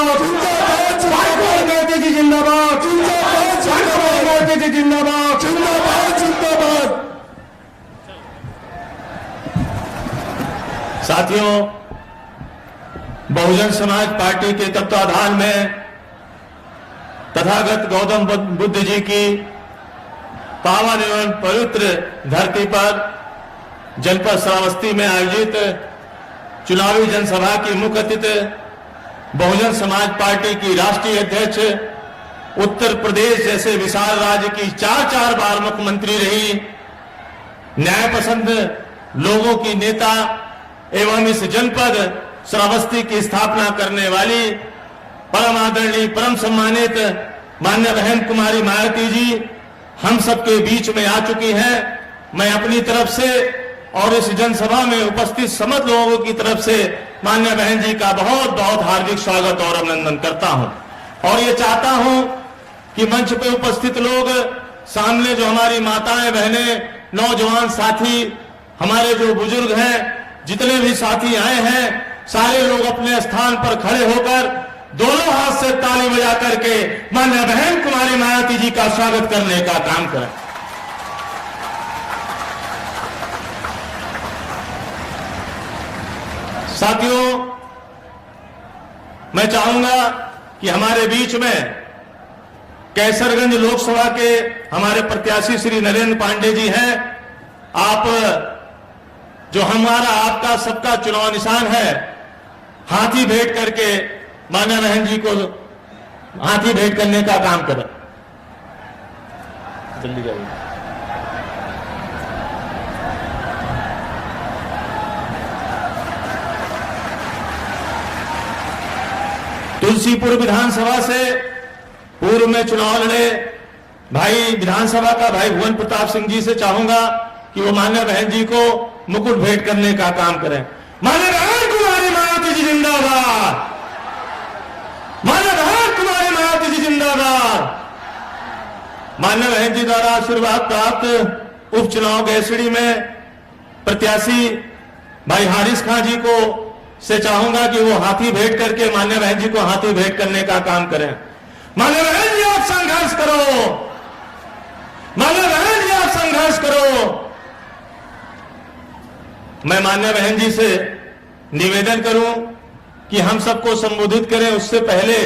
मोदी जी जिंदाबाद, मोदी जी जिंदाबाद, जिंदाबाद। साथियों, बहुजन समाज पार्टी के तत्वाधान में तथागत गौतम बुद्ध जी की पावन एवं पवित्र धरती पर जनपद श्रावस्ती में आयोजित चुनावी जनसभा की मुख्य अतिथि बहुजन समाज पार्टी की राष्ट्रीय अध्यक्ष, उत्तर प्रदेश जैसे विशाल राज्य की चार बार मुख्यमंत्री रही, न्याय पसंद लोगों की नेता एवं इस जनपद श्रावस्ती की स्थापना करने वाली परम आदरणीय, परम सम्मानित माननीय बहन कुमारी मायावती जी हम सबके बीच में आ चुकी हैं। मैं अपनी तरफ से और इस जनसभा में उपस्थित समस्त लोगों की तरफ से माननीय बहन जी का बहुत बहुत हार्दिक स्वागत और अभिनंदन करता हूं और ये चाहता हूं कि मंच पे उपस्थित लोग, सामने जो हमारी माताएं, बहनें, नौजवान साथी, हमारे जो बुजुर्ग हैं, जितने भी साथी आए हैं, सारे लोग अपने स्थान पर खड़े होकर दोनों हाथ से ताली बजा करके माननीय बहन कुमारी मायावती जी का स्वागत करने का काम करें। साथियों, मैं चाहूंगा कि हमारे बीच में कैसरगंज लोकसभा के हमारे प्रत्याशी श्री नरेंद्र पांडे जी हैं। आप जो हमारा आपका सबका चुनाव निशान है, हाथी भेंट करके मान्य बहन जी को हाथी भेंट करने का काम करें। जल्दी जाइए। तुलसीपुर विधानसभा से पूर्व में चुनाव लड़े भाई विधानसभा का भाई भुवन प्रताप सिंह जी से चाहूंगा कि वो मान्य बहन जी को मुकुट भेंट करने का काम करें। मान्य बहन कुमारी मायावती जी जिंदाबाद, मान्य बहन कुमारी मायावती जी जिंदाबाद। मान्य बहन जी द्वारा आशीर्वाद प्राप्त उपचुनाव गैसड़ी में प्रत्याशी भाई हारिस खां जी को से चाहूंगा कि वो हाथी भेंट करके मान्य बहन जी को हाथी भेंट करने का काम करें। मान्य बहन जी आप संघर्ष करो, मान्य बहन जी आप संघर्ष करो। मैं मान्य बहन जी से निवेदन करूं कि हम सबको संबोधित करें, उससे पहले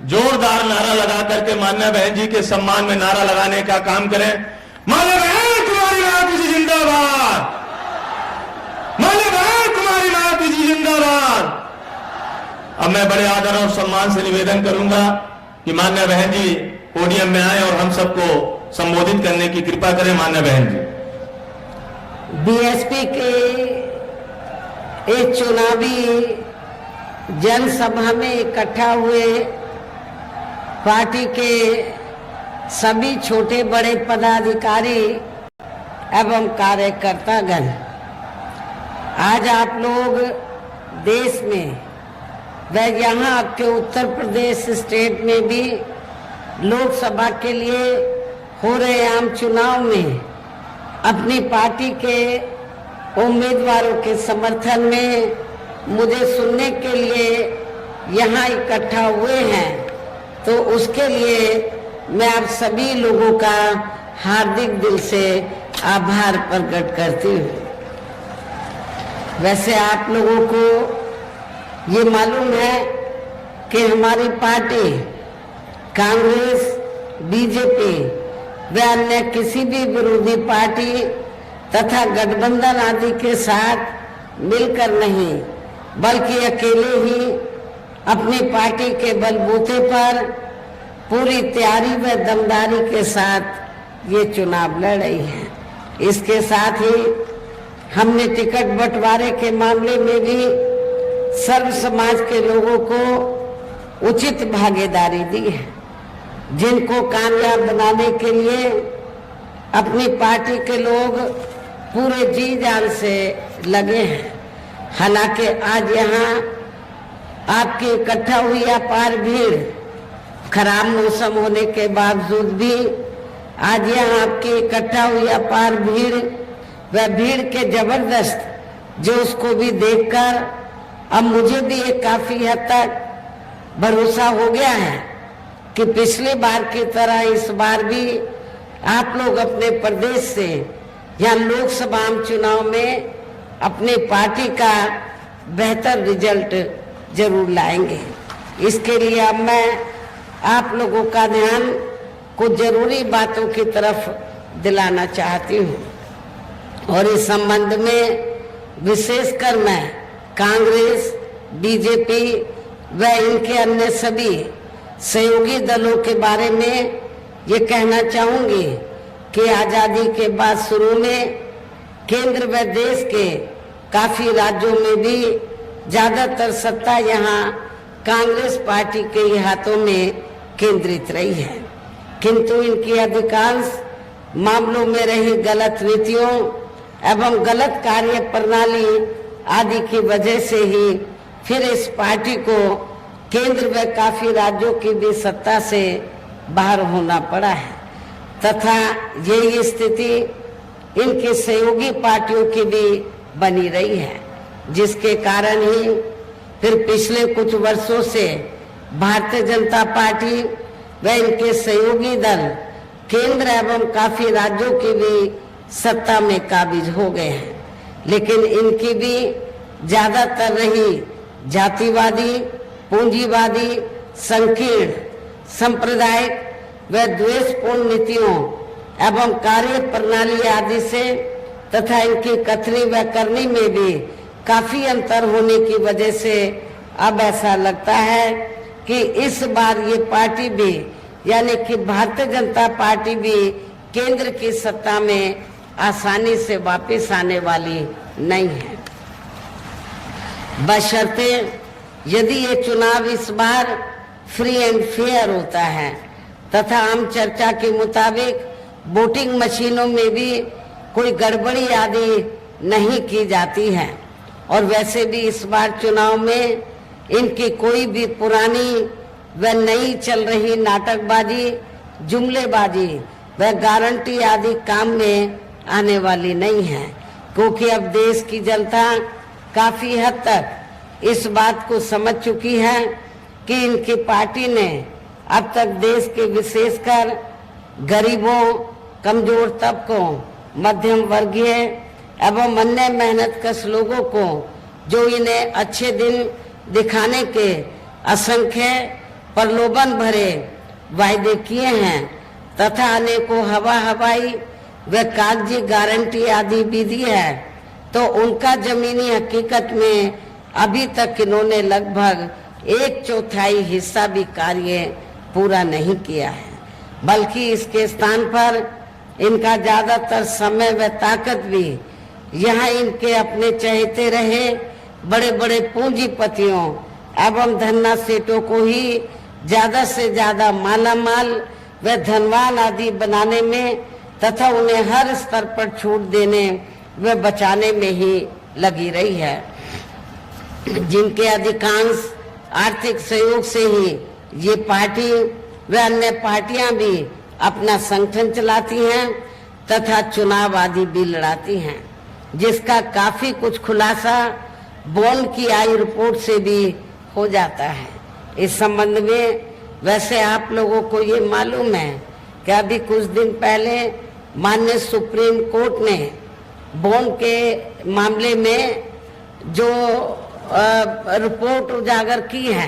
जोरदार नारा लगा करके मान्य बहन जी के सम्मान में नारा लगाने का काम करें। मान्य बहन कुमारी मायावती जी जिंदाबाद, मान्य बहन कुमारी मायावती जी जिंदाबाद। अब मैं बड़े आदर और सम्मान से निवेदन करूंगा कि मान्य बहन जी पोडियम में आए और हम सबको संबोधित करने की कृपा करें। मान्य बहन जी। बीएसपी के एक चुनावी जनसभा में इकट्ठा हुए पार्टी के सभी छोटे बड़े पदाधिकारी एवं कार्यकर्तागण, आज आप लोग देश में व यहाँ आपके उत्तर प्रदेश स्टेट में भी लोकसभा के लिए हो रहे आम चुनाव में अपनी पार्टी के उम्मीदवारों के समर्थन में मुझे सुनने के लिए यहाँ इकट्ठा हुए हैं, तो उसके लिए मैं आप सभी लोगों का हार्दिक दिल से आभार प्रकट करती हूँ। वैसे आप लोगों को ये मालूम है कि हमारी पार्टी कांग्रेस, बीजेपी व अन्य किसी भी विरोधी पार्टी तथा गठबंधन आदि के साथ मिलकर नहीं, बल्कि अकेले ही अपनी पार्टी के बलबूते पर पूरी तैयारी व दमदारी के साथ ये चुनाव लड़ रही है। इसके साथ ही हमने टिकट बंटवारे के मामले में भी सर्व समाज के लोगों को उचित भागीदारी दी है, जिनको कामयाब बनाने के लिए अपनी पार्टी के लोग पूरे जी जान से लगे हैं। हालांकि आज यहाँ आपकी इकट्ठा हुई अपार भीड़, खराब मौसम होने के बावजूद भी आज यहाँ आपकी इकट्ठा हुई अपार भीड़ व भीड़ के जबरदस्त जोश को भी देखकर अब मुझे भी एक काफी हद तक भरोसा हो गया है कि पिछली बार की तरह इस बार भी आप लोग अपने प्रदेश से या लोकसभा चुनाव में अपनी पार्टी का बेहतर रिजल्ट जरूर लाएंगे। इसके लिए अब मैं आप लोगों का ध्यान कुछ जरूरी बातों की तरफ दिलाना चाहती हूँ और इस संबंध में विशेषकर मैं कांग्रेस, बीजेपी व इनके अन्य सभी सहयोगी दलों के बारे में ये कहना चाहूंगी कि आजादी के बाद शुरू में केंद्र व देश के काफी राज्यों में भी ज्यादातर सत्ता यहाँ कांग्रेस पार्टी के ही हाथों में केंद्रित रही है, किंतु इनकी अधिकांश मामलों में रही गलत नीतियों एवं गलत कार्य प्रणाली आदि की वजह से ही फिर इस पार्टी को केंद्र व काफी राज्यों की भी सत्ता से बाहर होना पड़ा है तथा यही स्थिति इनकी सहयोगी पार्टियों की भी बनी रही है, जिसके कारण ही फिर पिछले कुछ वर्षों से भारतीय जनता पार्टी व इनके सहयोगी दल केंद्र एवं काफी राज्यों की भी सत्ता में काबिज हो गए हैं, लेकिन इनकी भी ज्यादातर रही जातिवादी, पूंजीवादी, संकीर्ण, सांप्रदायिक व द्वेषपूर्ण नीतियों एवं कार्य प्रणाली आदि से तथा इनकी कथनी व करनी में भी काफी अंतर होने की वजह से अब ऐसा लगता है कि इस बार ये पार्टी भी यानी कि भारतीय जनता पार्टी भी केंद्र की सत्ता में आसानी से वापस आने वाली नहीं है, बशर्ते यदि ये चुनाव इस बार फ्री एंड फेयर होता है तथा आम चर्चा के मुताबिक वोटिंग मशीनों में भी कोई गड़बड़ी आदि नहीं की जाती है और वैसे भी इस बार चुनाव में इनकी कोई भी पुरानी व नई चल रही नाटकबाजी, जुमलेबाजी व गारंटी आदि काम में आने वाली नहीं है, क्योंकि अब देश की जनता काफी हद तक इस बात को समझ चुकी है कि इनकी पार्टी ने अब तक देश के विशेषकर गरीबों, कमजोर तबकों, मध्यम वर्गीय एवं अन्य मेहनतकश लोगों को जो इन्हें अच्छे दिन दिखाने के असंख्य प्रलोभन भरे वायदे किए हैं तथा अनेकों हवाई व कागजी गारंटी आदि भी दी है, तो उनका जमीनी हकीकत में अभी तक इन्होंने लगभग 1/4 हिस्सा भी कार्य पूरा नहीं किया है, बल्कि इसके स्थान पर इनका ज्यादातर समय व ताकत भी यहाँ इनके अपने चहेते रहे बड़े बड़े पूंजीपतियों एवं धन्ना सेठों को ही ज्यादा से ज्यादा मालामाल व धनवान आदि बनाने में तथा उन्हें हर स्तर पर छूट देने व बचाने में ही लगी रही है, जिनके अधिकांश आर्थिक सहयोग से ही ये पार्टी व अन्य पार्टियां भी अपना संगठन चलाती हैं तथा चुनाव आदि भी लड़ाती हैं, जिसका काफी कुछ खुलासा बॉन्ड की आई रिपोर्ट से भी हो जाता है। इस संबंध में वैसे आप लोगों को ये मालूम है कि अभी कुछ दिन पहले माननीय सुप्रीम कोर्ट ने बॉन्ड के मामले में जो रिपोर्ट उजागर की है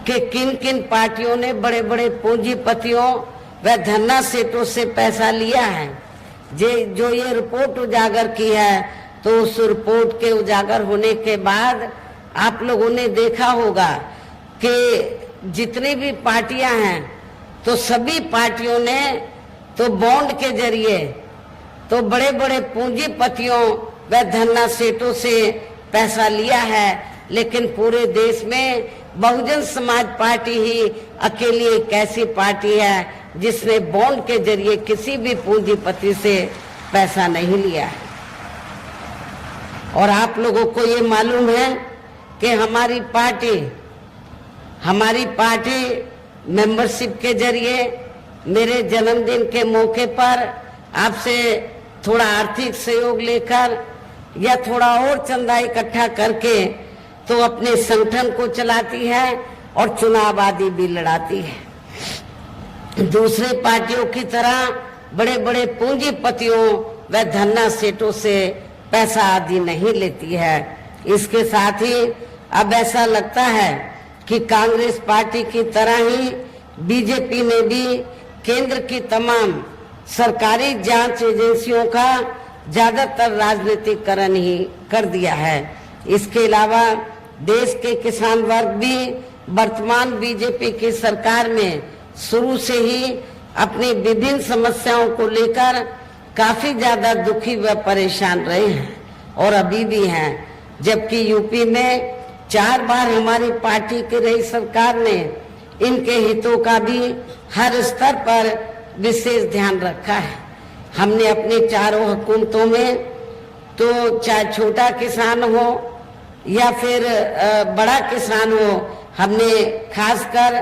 कि किन किन पार्टियों ने बड़े बड़े पूंजीपतियों व धन्ना सेठों से पैसा लिया है, जो ये रिपोर्ट उजागर की है, तो उस रिपोर्ट के उजागर होने के बाद आप लोगों ने देखा होगा कि जितनी भी पार्टियां हैं तो सभी पार्टियों ने तो बॉन्ड के जरिए तो बड़े बड़े पूंजीपतियों व धन्ना सेठों से पैसा लिया है, लेकिन पूरे देश में बहुजन समाज पार्टी ही अकेली एक ऐसी पार्टी है जिसने बॉन्ड के जरिए किसी भी पूंजीपति से पैसा नहीं लिया है। और आप लोगों को ये मालूम है कि हमारी पार्टी मेंबरशिप के जरिए मेरे जन्मदिन के मौके पर आपसे थोड़ा आर्थिक सहयोग लेकर या थोड़ा और चंदा इकट्ठा करके तो अपने संगठन को चलाती है और चुनाव आदि भी लड़ाती है। दूसरे पार्टियों की तरह बड़े बड़े पूंजीपतियों व धन्ना सेठों से पैसा आदि नहीं लेती है। इसके साथ ही अब ऐसा लगता है कि कांग्रेस पार्टी की तरह ही बीजेपी ने भी केंद्र की तमाम सरकारी जांच एजेंसियों का ज्यादातर राजनीतिकरण ही कर दिया है। इसके अलावा देश के किसान वर्ग भी वर्तमान बीजेपी की सरकार में शुरू से ही अपनी विभिन्न समस्याओं को लेकर काफी ज्यादा दुखी व परेशान रहे हैं और अभी भी हैं। जबकि यूपी में 4 बार हमारी पार्टी की रही सरकार ने इनके हितों का भी हर स्तर पर विशेष ध्यान रखा है। हमने अपने चारों हुकूमतों में तो चाहे छोटा किसान हो या फिर बड़ा किसान हो, हमने खासकर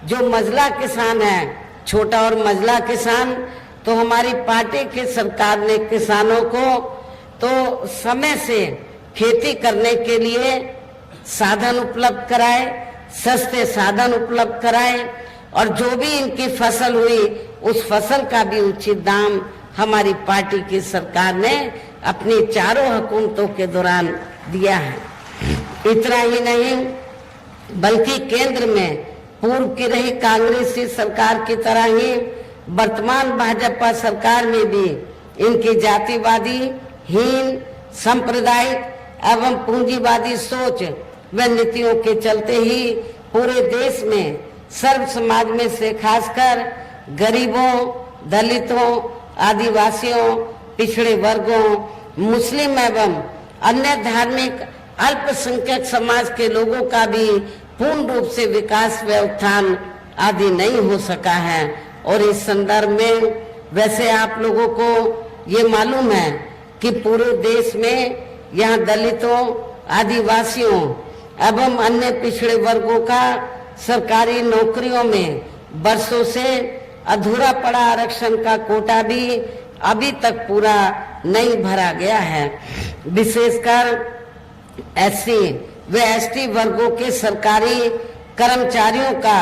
जो मजला किसान है, छोटा और मजला किसान, तो हमारी पार्टी की सरकार ने किसानों को तो समय से खेती करने के लिए साधन उपलब्ध कराए, सस्ते साधन उपलब्ध कराए और जो भी इनकी फसल हुई उस फसल का भी उचित दाम हमारी पार्टी की सरकार ने अपनी चारों हुकूमतों के दौरान दिया है। इतना ही नहीं बल्कि केंद्र में पूर्व की रही कांग्रेसी सरकार की तरह ही वर्तमान भाजपा सरकार में भी इनकी जातिवादी, हीन, सांप्रदायिक एवं पूंजीवादी सोच व नीतियों के चलते ही पूरे देश में सर्व समाज में से खासकर गरीबों, दलितों, आदिवासियों, पिछड़े वर्गों, मुस्लिम एवं अन्य धार्मिक अल्पसंख्यक समाज के लोगों का भी पूर्ण रूप से विकास व उत्थान आदि नहीं हो सका है। और इस संदर्भ में वैसे आप लोगों को ये मालूम है कि पूरे देश में यहाँ दलितों, आदिवासियों एवं अन्य पिछड़े वर्गों का सरकारी नौकरियों में वर्षों से अधूरा पड़ा आरक्षण का कोटा भी अभी तक पूरा नहीं भरा गया है। विशेषकर एससी व एसटी वर्गों के सरकारी कर्मचारियों का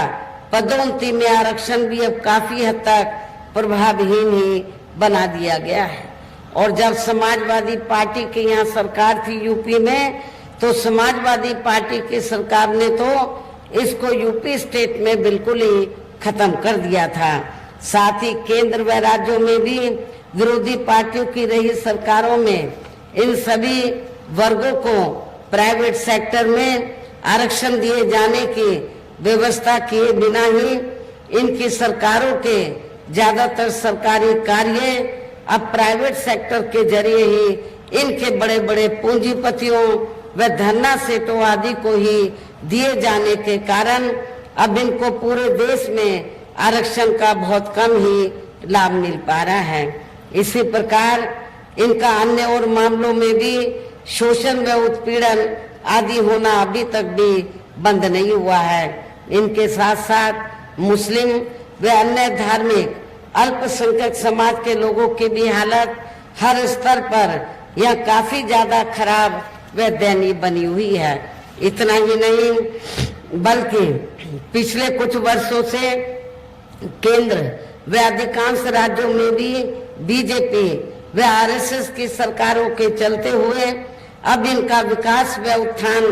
पदोन्नति में आरक्षण भी अब काफी हद तक प्रभावहीन ही बना दिया गया है। और जब समाजवादी पार्टी की यहाँ सरकार थी यूपी में, तो समाजवादी पार्टी की सरकार ने तो इसको यूपी स्टेट में बिल्कुल ही खत्म कर दिया था। साथ ही केंद्र व राज्यों में भी विरोधी पार्टियों की रही सरकारों में इन सभी वर्गों को प्राइवेट सेक्टर में आरक्षण दिए जाने की व्यवस्था किए बिना ही इनकी सरकारों के ज्यादातर सरकारी कार्य अब प्राइवेट सेक्टर के जरिए ही इनके बड़े बड़े पूंजीपतियों व धन्ना सेठों आदि को ही दिए जाने के कारण अब इनको पूरे देश में आरक्षण का बहुत कम ही लाभ मिल पा रहा है। इसी प्रकार इनका अन्य और मामलों में भी शोषण व उत्पीड़न आदि होना अभी तक भी बंद नहीं हुआ है। इनके साथ साथ मुस्लिम व अन्य धार्मिक अल्पसंख्यक समाज के लोगों की भी हालत हर स्तर पर यह काफी ज्यादा खराब व दयनीय बनी हुई है। इतना ही नहीं बल्कि पिछले कुछ वर्षों से केंद्र व अधिकांश राज्यों में भी बीजेपी व आरएसएस की सरकारों के चलते हुए अब इनका विकास व उत्थान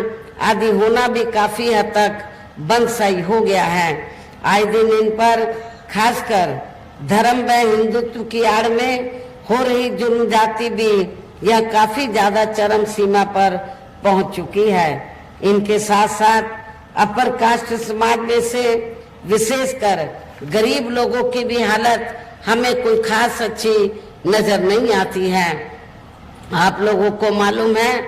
आदि होना भी काफी हद तक बंद सही हो गया है। आए दिन इन पर खासकर धर्म व हिंदुत्व की आड़ में हो रही जुर्म जाति भी यह काफी ज्यादा चरम सीमा पर पहुंच चुकी है। इनके साथ साथ अपर कास्ट समाज में से विशेषकर गरीब लोगों की भी हालत हमें कोई खास अच्छी नजर नहीं आती है। आप लोगों को मालूम है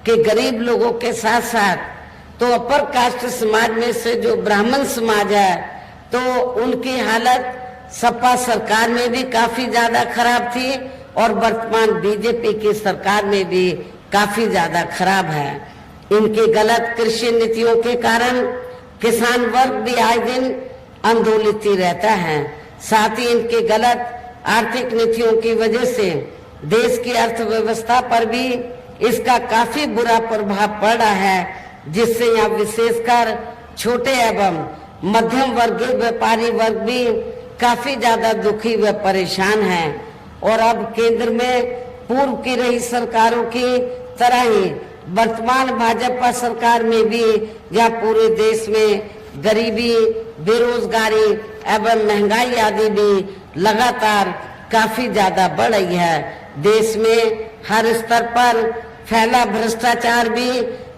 कि गरीब लोगों के साथ साथ तो अपर कास्ट समाज में से जो ब्राह्मण समाज है तो उनकी हालत सपा सरकार में भी काफी ज्यादा खराब थी और वर्तमान बीजेपी की सरकार में भी काफी ज्यादा खराब है। इनकी गलत कृषि नीतियों के कारण किसान वर्ग भी आए दिन आंदोलित ही रहता है। साथ ही इनकी गलत आर्थिक नीतियों की वजह से देश की अर्थव्यवस्था पर भी इसका काफी बुरा प्रभाव पड़ रहा है जिससे यहाँ विशेषकर छोटे एवं मध्यम वर्गीय व्यापारी वर्ग भी काफी ज्यादा दुखी व परेशान हैं। और अब केंद्र में पूर्व की रही सरकारों की तरह ही वर्तमान भाजपा सरकार में भी जहाँ पूरे देश में गरीबी, बेरोजगारी एवं महंगाई आदि भी लगातार काफी ज्यादा बढ़ रही है। देश में हर स्तर पर फैला भ्रष्टाचार भी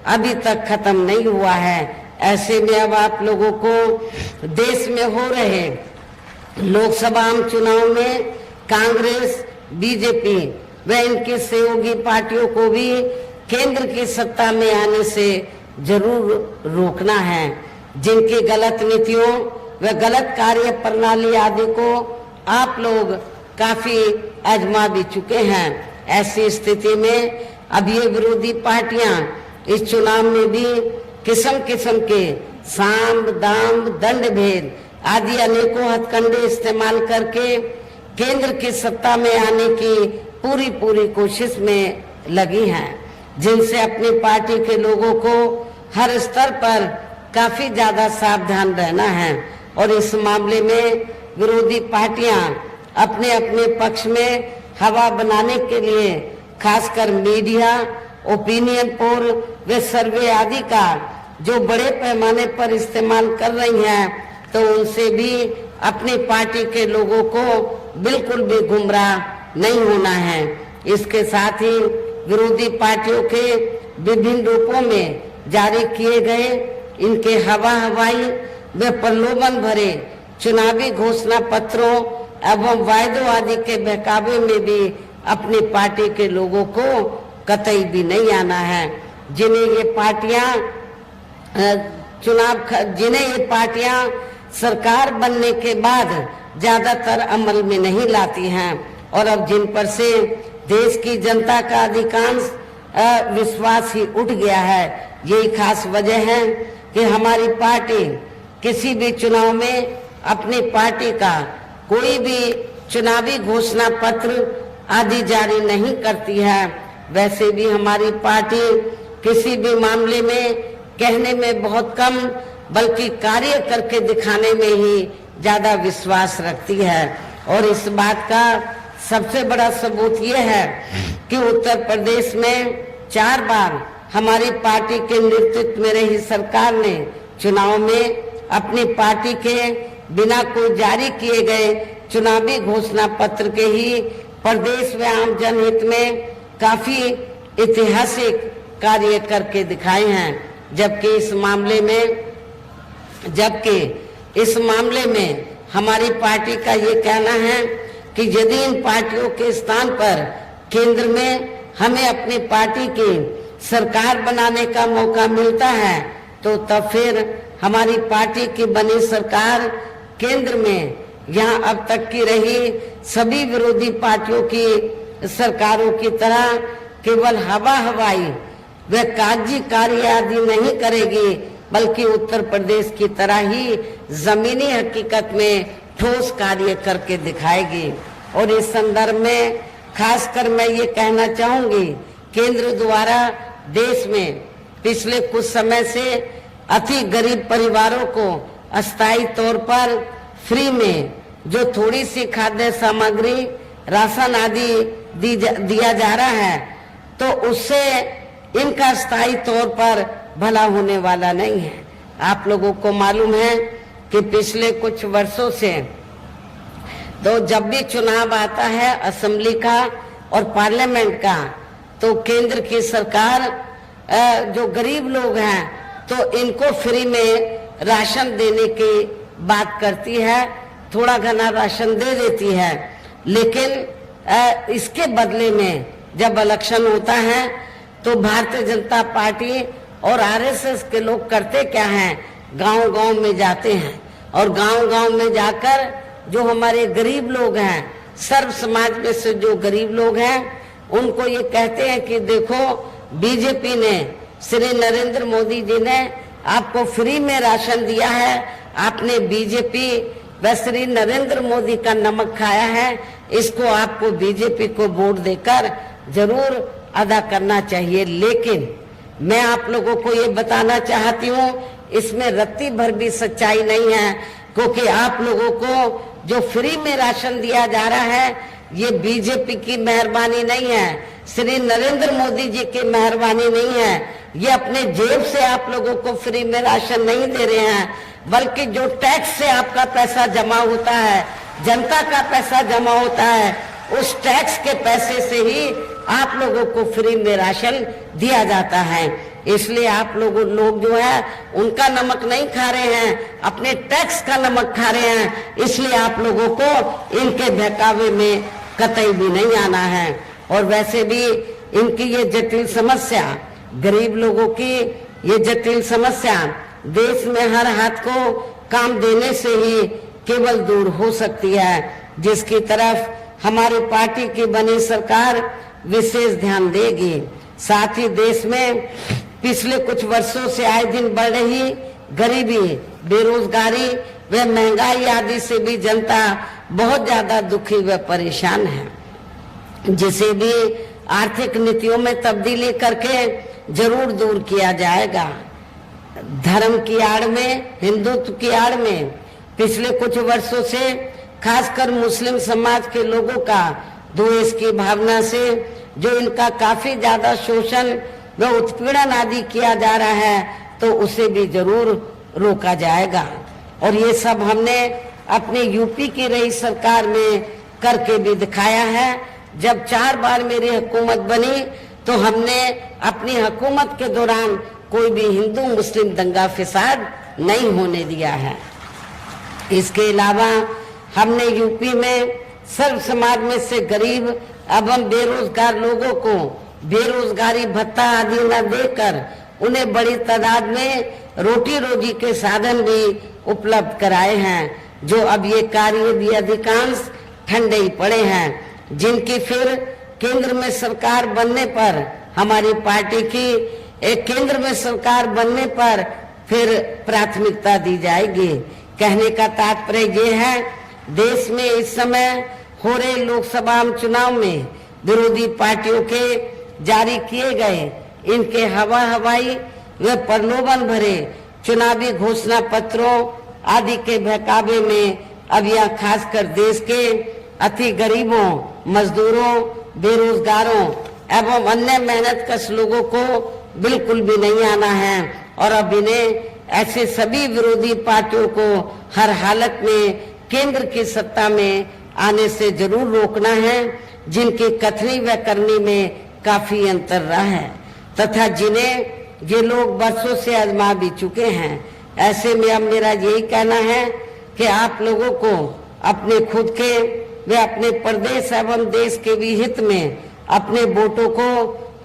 अभी तक खत्म नहीं हुआ है। ऐसे में अब आप लोगों को देश में हो रहे लोकसभा आम चुनाव में कांग्रेस, बीजेपी व इनकी सहयोगी पार्टियों को भी केंद्र की सत्ता में आने से जरूर रोकना है। जिनकी गलत नीतियों व गलत कार्य प्रणाली आदि को आप लोग काफी आजमा भी चुके हैं। ऐसी स्थिति में अब ये विरोधी पार्टियां इस चुनाव में भी किस्म किस्म के साम, दाम, दंड भेद आदि अनेकों हथकंडे इस्तेमाल करके केंद्र की सत्ता में आने की पूरी कोशिश में लगी हैं, जिनसे अपनी पार्टी के लोगों को हर स्तर पर काफी ज्यादा सावधान रहना है। और इस मामले में विरोधी पार्टियां अपने अपने पक्ष में हवा बनाने के लिए खासकर मीडिया, ओपिनियन पोल व सर्वे आदि का जो बड़े पैमाने पर इस्तेमाल कर रही हैं, तो उनसे भी अपनी पार्टी के लोगों को बिल्कुल भी गुमराह नहीं होना है। इसके साथ ही विरोधी पार्टियों के विभिन्न रूपों में जारी किए गए इनके हवाई व प्रलोभन भरे चुनावी घोषणा पत्रों एवं वायदों आदि के बहकावे में भी अपनी पार्टी के लोगों को कतई भी नहीं आना है। जिन्हें ये पार्टियां सरकार बनने के बाद ज्यादातर अमल में नहीं लाती हैं और अब जिन पर से देश की जनता का अधिकांश विश्वास ही उठ गया है। यही खास वजह है कि हमारी पार्टी किसी भी चुनाव में अपनी पार्टी का कोई भी चुनावी घोषणा पत्र आदि जारी नहीं करती है। वैसे भी हमारी पार्टी किसी भी मामले में कहने में बहुत कम बल्कि कार्य करके दिखाने में ही ज्यादा विश्वास रखती है। और इस बात का सबसे बड़ा सबूत ये है कि उत्तर प्रदेश में 4 बार हमारी पार्टी के नेतृत्व में रही सरकार ने चुनाव में अपनी पार्टी के बिना कोई जारी किए गए चुनावी घोषणा पत्र के ही प्रदेश व आम जनहित में काफी ऐतिहासिक कार्य करके दिखाए हैं। जबकि इस मामले में हमारी पार्टी का ये कहना है कि यदि इन पार्टियों के स्थान पर केंद्र में हमें अपनी पार्टी की सरकार बनाने का मौका मिलता है, तो तब फिर हमारी पार्टी की बनी सरकार केंद्र में यहाँ अब तक की रही सभी विरोधी पार्टियों की सरकारों की तरह केवल हवाई व कागजी कार्य आदि नहीं करेगी, बल्कि उत्तर प्रदेश की तरह ही जमीनी हकीकत में ठोस कार्य करके दिखाएगी। और इस संदर्भ में खासकर मैं ये कहना चाहूंगी, केंद्र द्वारा देश में पिछले कुछ समय से अति गरीब परिवारों को अस्थायी तौर पर फ्री में जो थोड़ी सी खाद्य सामग्री, राशन आदि दिया जा रहा है, तो उससे इनका स्थायी तौर पर भला होने वाला नहीं है। आप लोगों को मालूम है कि पिछले कुछ वर्षों से तो जब भी चुनाव आता है असेंबली का और पार्लियामेंट का, तो केंद्र की सरकार जो गरीब लोग हैं तो इनको फ्री में राशन देने की बात करती है, थोड़ा घना राशन दे देती है। लेकिन इसके बदले में जब इलेक्शन होता है तो भारतीय जनता पार्टी और आरएसएस के लोग करते क्या हैं, गांव-गांव में जाते हैं और गांव-गांव में जाकर जो हमारे गरीब लोग हैं, सर्व समाज में से जो गरीब लोग हैं, उनको ये कहते हैं कि देखो बीजेपी ने, श्री नरेंद्र मोदी जी ने आपको फ्री में राशन दिया है, आपने बीजेपी व श्री नरेंद्र मोदी का नमक खाया है, इसको आपको बीजेपी को वोट देकर जरूर अदा करना चाहिए। मैं आप लोगों को ये बताना चाहती हूँ, इसमें रत्ती भर भी सच्चाई नहीं है, क्योंकि आप लोगों को जो फ्री में राशन दिया जा रहा है, ये बीजेपी की मेहरबानी नहीं है, श्री नरेंद्र मोदी जी की मेहरबानी नहीं है। ये अपने जेब से आप लोगों को फ्री में राशन नहीं दे रहे हैं, बल्कि जो टैक्स से आपका पैसा जमा होता है, जनता का पैसा जमा होता है, उस टैक्स के पैसे से ही आप लोगों को फ्री में राशन दिया जाता है। इसलिए आप लोग जो है उनका नमक नहीं खा रहे हैं, अपने टैक्स का नमक खा रहे हैं। इसलिए आप लोगों को इनके बहकावे में कतई भी नहीं आना है। और वैसे भी इनकी ये जटिल समस्या, गरीब लोगों की ये जटिल समस्या देश में हर हाथ को काम देने से ही केवल दूर हो सकती है, जिसकी तरफ हमारी पार्टी की बनी सरकार विशेष ध्यान देगी। साथ ही देश में पिछले कुछ वर्षों से आए दिन बढ़ रही गरीबी, बेरोजगारी व महंगाई आदि से भी जनता बहुत ज्यादा दुखी व परेशान है, जिसे भी आर्थिक नीतियों में तब्दीली करके जरूर दूर किया जाएगा। धर्म की आड़ में, हिंदुत्व की आड़ में पिछले कुछ वर्षों से खासकर मुस्लिम समाज के लोगों का द्वेष की भावना से जो इनका काफी ज्यादा शोषण व उत्पीड़न आदि किया जा रहा है, तो उसे भी जरूर रोका जाएगा। और ये सब हमने अपने यूपी की रही सरकार में करके भी दिखाया है। जब 4 बार मेरी हुकूमत बनी तो हमने अपनी हुकूमत के दौरान कोई भी हिंदू मुस्लिम दंगा फिसाद नहीं होने दिया है। इसके अलावा हमने यूपी में सर्व समाज में से गरीब एवं बेरोजगार लोगों को बेरोजगारी भत्ता आदि न देकर उन्हें बड़ी तादाद में रोटी रोजी के साधन भी उपलब्ध कराए हैं, जो अब ये कार्य भी अधिकांश ठंडे ही पड़े हैं, जिनकी फिर केंद्र में सरकार बनने पर हमारी पार्टी की केंद्र में सरकार बनने पर फिर प्राथमिकता दी जाएगी। कहने का तात्पर्य ये है, देश में इस समय हो रहे लोकसभा चुनाव में विरोधी पार्टियों के जारी किए गए इनके हवाई व प्रलोभन भरे चुनावी घोषणा पत्रों आदि के बहकावे में अब यह खासकर देश के अति गरीबों, मजदूरों, बेरोजगारों एवं अन्य मेहनतकश लोगों को बिल्कुल भी नहीं आना है। और अब इन्हें ऐसे सभी विरोधी पार्टियों को हर हालत में केंद्र की सत्ता में आने से जरूर रोकना है, जिनकी कथनी व करनी में काफी अंतर रहा है तथा जिन्हें ये लोग बरसों से आजमा भी चुके हैं। ऐसे में अब मेरा यही कहना है कि आप लोगों को अपने खुद के व अपने प्रदेश एवं देश के भी हित में अपने वोटों को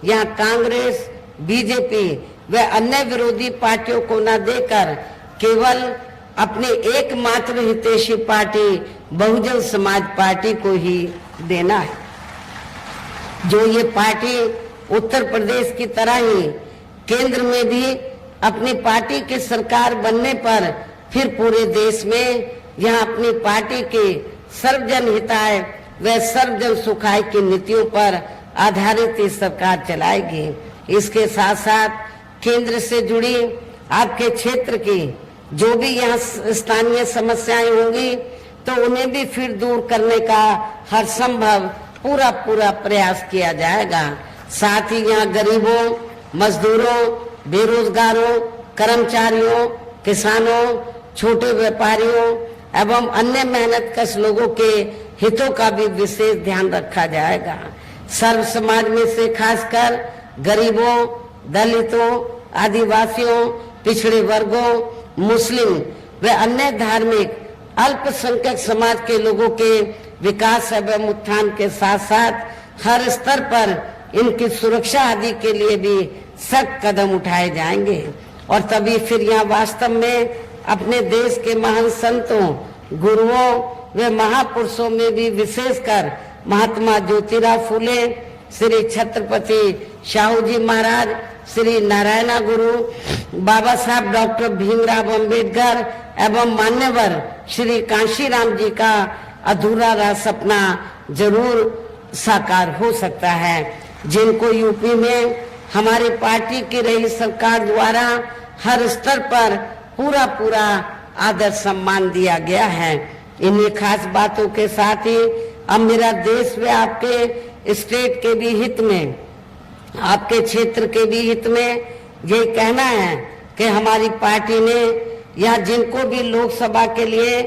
यहाँ कांग्रेस, बीजेपी व अन्य विरोधी पार्टियों को न देकर केवल अपने एकमात्र हितैषी पार्टी बहुजन समाज पार्टी को ही देना है। जो ये पार्टी उत्तर प्रदेश की तरह ही केंद्र में भी अपनी पार्टी की सरकार बनने पर फिर पूरे देश में यहाँ अपनी पार्टी के सर्वजन हिताय व सर्वजन सुखाय की नीतियों पर आधारित ये सरकार चलाएगी। इसके साथ साथ केंद्र से जुड़ी आपके क्षेत्र की जो भी यहाँ स्थानीय समस्याएं होंगी तो उन्हें भी फिर दूर करने का हर संभव पूरा प्रयास किया जाएगा। साथ ही यहाँ गरीबों, मजदूरों, बेरोजगारों, कर्मचारियों, किसानों, छोटे व्यापारियों एवं अन्य मेहनतकश लोगों के हितों का भी विशेष ध्यान रखा जाएगा। सर्व समाज में से खासकर गरीबों, दलितों, आदिवासियों, पिछड़े वर्गों, मुस्लिम व अन्य धार्मिक अल्पसंख्यक समाज के लोगों के विकास एवं उत्थान के साथ साथ हर स्तर पर इनकी सुरक्षा आदि के लिए भी सख्त कदम उठाए जाएंगे। और तभी फिर यहाँ वास्तव में अपने देश के महान संतों, गुरुओं व महापुरुषों में भी विशेषकर महात्मा ज्योतिराव फूले, श्री छत्रपति शाहू जी महाराज, श्री नारायण गुरु, बाबा साहब डॉक्टर भीमराव अंबेडकर एवं मान्यवर श्री कांशीराम जी का अधूरा रहा सपना जरूर साकार हो सकता है, जिनको यूपी में हमारी पार्टी की रही सरकार द्वारा हर स्तर पर पूरा आदर सम्मान दिया गया है। इन्हीं खास बातों के साथ ही अब मेरा देश व आपके स्टेट के भी हित में, आपके क्षेत्र के भी हित में यही कहना है कि हमारी पार्टी ने या जिनको भी लोकसभा के लिए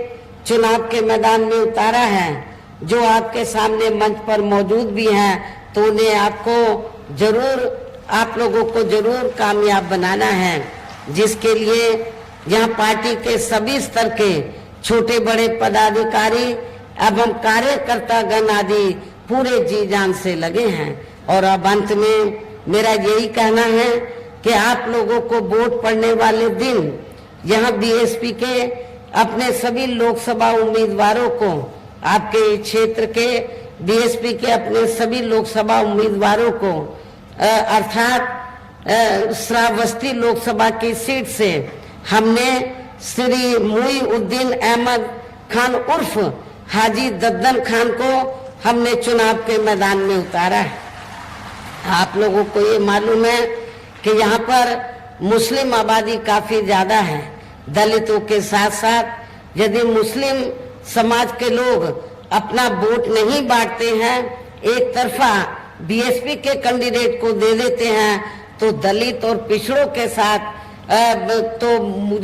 चुनाव के मैदान में उतारा है, जो आपके सामने मंच पर मौजूद भी हैं, तो उन्हें आपको जरूर, आप लोगों को जरूर कामयाब बनाना है, जिसके लिए यहाँ पार्टी के सभी स्तर के छोटे बड़े पदाधिकारी एवं कार्यकर्तागण आदि पूरे जी जान से लगे हैं। और अब अंत में मेरा यही कहना है कि आप लोगों को वोट पड़ने वाले दिन यहाँ बीएसपी के अपने सभी लोकसभा उम्मीदवारों को, आपके क्षेत्र के बीएसपी के अपने सभी लोकसभा उम्मीदवारों को अर्थात श्रावस्ती लोकसभा की सीट से हमने श्री मुईउद्दीन अहमद खान उर्फ हाजी दद्दन खान को हमने चुनाव के मैदान में उतारा है। आप लोगों को ये मालूम है कि यहाँ पर मुस्लिम आबादी काफी ज्यादा है। दलितों के साथ साथ यदि मुस्लिम समाज के लोग अपना वोट नहीं बांटते हैं, एक तरफा बीएसपी के कैंडिडेट को दे देते हैं, तो दलित और पिछड़ों के साथ तो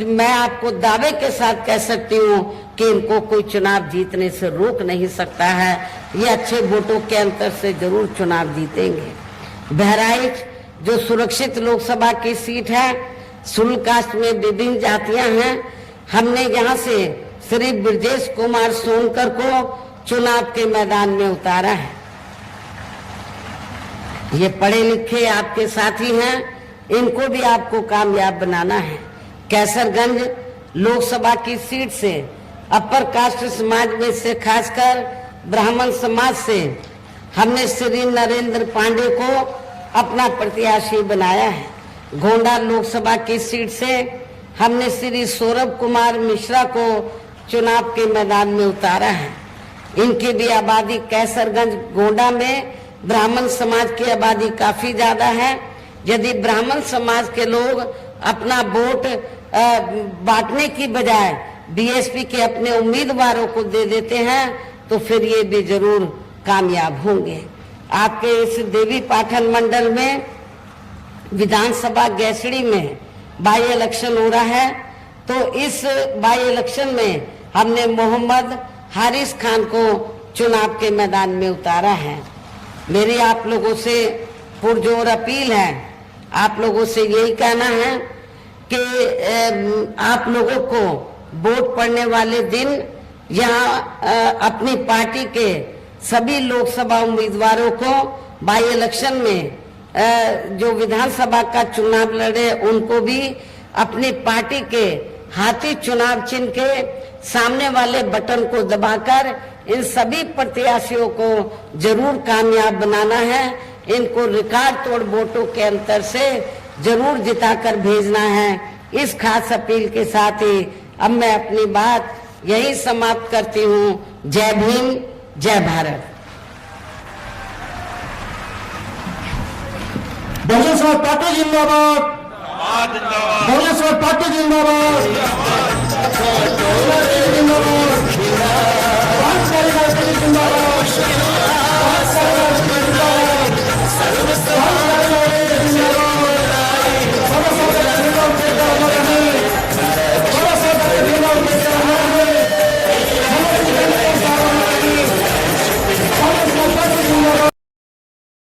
मैं आपको दावे के साथ कह सकती हूँ कि इनको कोई चुनाव जीतने से रोक नहीं सकता है। ये अच्छे वोटों के अंतर से जरूर चुनाव जीतेंगे। बहराइच जो सुरक्षित लोकसभा की सीट है, शुल्क कास्ट में विभिन्न जातियां हैं, हमने यहाँ से श्री ब्रजेश कुमार सोनकर को चुनाव के मैदान में उतारा है। ये पढ़े लिखे आपके साथी हैं, इनको भी आपको कामयाब बनाना है। कैसरगंज लोकसभा की सीट से अपर कास्ट समाज में से खासकर ब्राह्मण समाज से हमने श्री नरेंद्र पांडे को अपना प्रत्याशी बनाया है। गोंडा लोकसभा की सीट से हमने श्री सौरभ कुमार मिश्रा को चुनाव के मैदान में उतारा है। इनकी भी आबादी कैसरगंज गोंडा में ब्राह्मण समाज की आबादी काफी ज्यादा है। यदि ब्राह्मण समाज के लोग अपना वोट बांटने की बजाय बीएसपी के अपने उम्मीदवारों को दे देते हैं, तो फिर ये भी जरूर कामयाब होंगे। आपके इस देवी पाटन मंडल में विधानसभा गैसड़ी में बाई इलेक्शन हो रहा है, तो इस बाई इलेक्शन में हमने मोहम्मद हारिस खान को चुनाव के मैदान में उतारा है। मेरी आप लोगों से पुरजोर अपील है, आप लोगों से यही कहना है कि आप लोगों को वोट पड़ने वाले दिन यहाँ अपनी पार्टी के सभी लोकसभा उम्मीदवारों को बाई इलेक्शन में जो विधानसभा का चुनाव लड़े, उनको भी अपनी पार्टी के हाथी चुनाव चिन्ह के सामने वाले बटन को दबाकर इन सभी प्रत्याशियों को जरूर कामयाब बनाना है। इनको रिकॉर्ड तोड़ वोटों के अंतर से जरूर जिताकर भेजना है। इस खास अपील के साथ ही अब मैं अपनी बात यही समाप्त करती हूँ। जय भीम, जय भारत। बहुजन समाज पार्टी जिंदाबाद, बहुजन समाज पार्टी जिंदाबाद, जिंदाबाद।